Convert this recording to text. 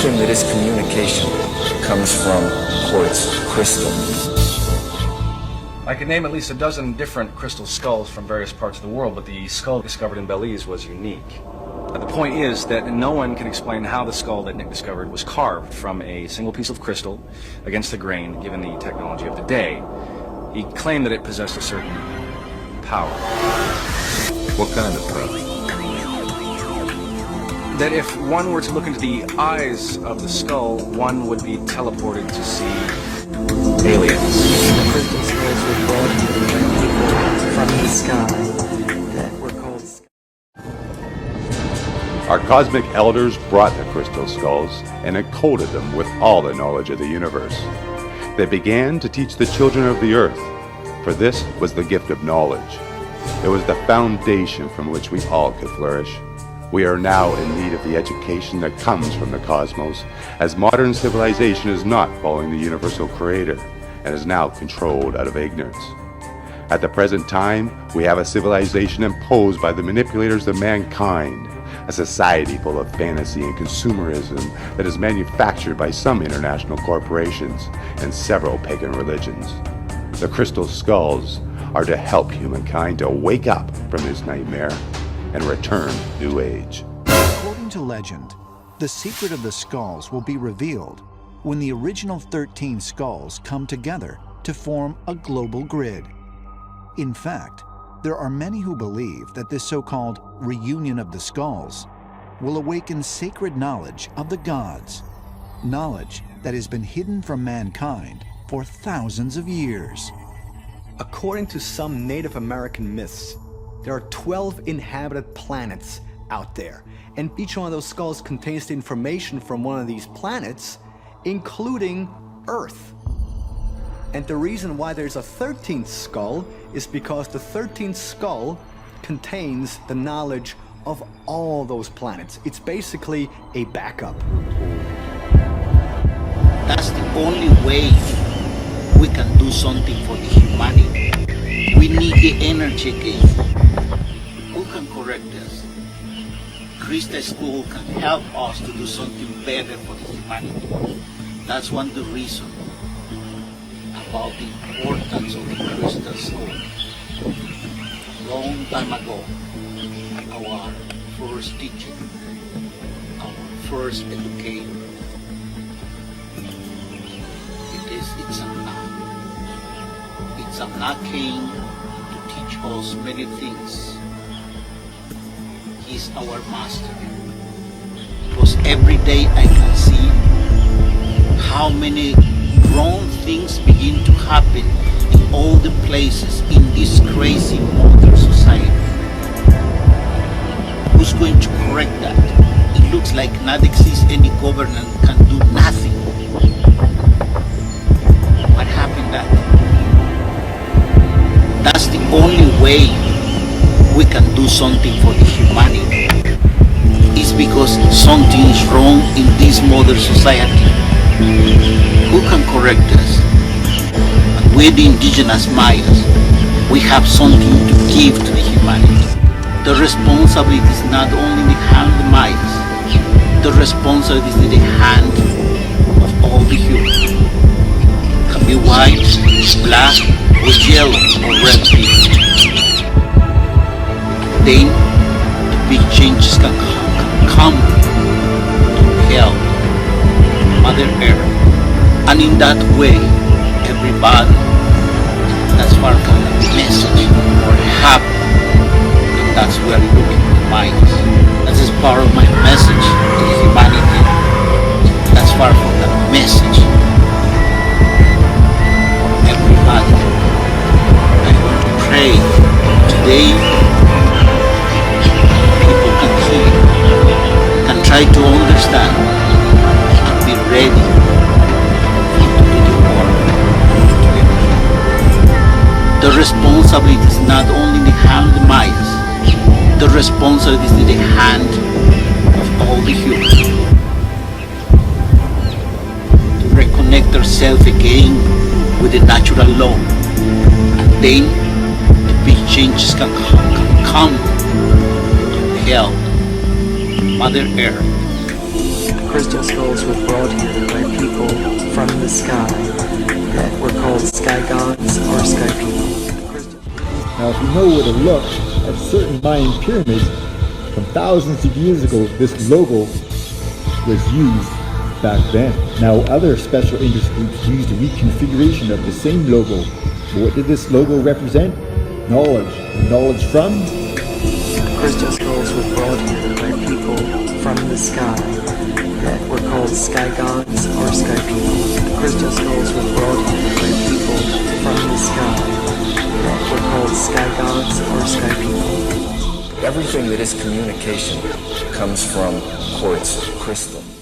claim that its communication comes from quartz crystal. I could name at least a dozen different crystal skulls from various parts of the world, but the skull discovered in Belize was unique. The point is that no one can explain how the skull that Nick discovered was carved from a single piece of crystal against the grain, given the technology of the day. He claimed that it possessed a certain power. What kind of power? That if one were to look into the eyes of the skull, one would be teleported to see aliens. The crystal skulls were brought here from the sky that were called... Our cosmic elders brought the crystal skulls and encoded them with all the knowledge of the universe. They began to teach the children of the earth, for this was the gift of knowledge. It was the foundation from which we all could flourish. We are now in need of the education that comes from the cosmos, as modern civilization is not following the universal creator and is now controlled out of ignorance. At the present time, we have a civilization imposed by the manipulators of mankind, a society full of fantasy and consumerism that is manufactured by some international corporations and several pagan religions. The crystal skulls are to help humankind to wake up from this nightmare and return to New Age. According to legend, the secret of the skulls will be revealed when the original 13 skulls come together to form a global grid. In fact, there are many who believe that this so-called reunion of the skulls will awaken sacred knowledge of the gods, knowledge that has been hidden from mankind for thousands of years. According to some Native American myths, there are 12 inhabited planets out there, and each one of those skulls contains the information from one of these planets, including Earth. And the reason why there's a 13th skull is because the 13th skull contains the knowledge of all those planets. It's basically a backup. That's the only way we can do something for the humanity. We need the energy again. Who can correct us? Christian school can help us to do something better for the humanity. That's one of the reasons about the importance of the crystal skull. Long time ago, our first teacher, our first educator, it's a not came to teach us many things. He's our master. Because every day I can see how many wrong things begin to happen in all the places in this crazy modern society. Who's going to correct that? It looks like not exists any government can do nothing. What happened that? That's the only way we can do something for the humanity. It's because something is wrong in this modern society. Who can correct us? We're the indigenous Mayans. We have something to give to the humanity. The responsibility is not only in the hand of the Mayans. The responsibility is in the hand of all the humans. Can be white, black, or yellow, or red people. Then the big changes can come to help Mother Earth. And in that way, everybody that's far from the message or happy. And that's where you look at the minds. That is part of my message to the humanity. That's far from the message. Everybody. I want to pray today. People can hear, can try to understand, and be ready to do the work together. The responsibility is not only in the hand of the Mayans. The responsibility is in the hand of all the humans. To reconnect ourselves again with the natural law, and then the big changes can come to help Mother Earth. crystal skulls were brought here by people from the sky that were called sky gods or sky people. Now, if you know where to look at certain Mayan pyramids from thousands of years ago, this logo was used back then. Now, other special interest groups used a reconfiguration of the same logo. What did this logo represent? Knowledge. Knowledge from? Crystal skulls were brought here by people from the sky that were called sky gods or sky people. Crystal skulls were brought here by people from the sky that were called sky gods or sky people. Everything that is communication comes from quartz crystal.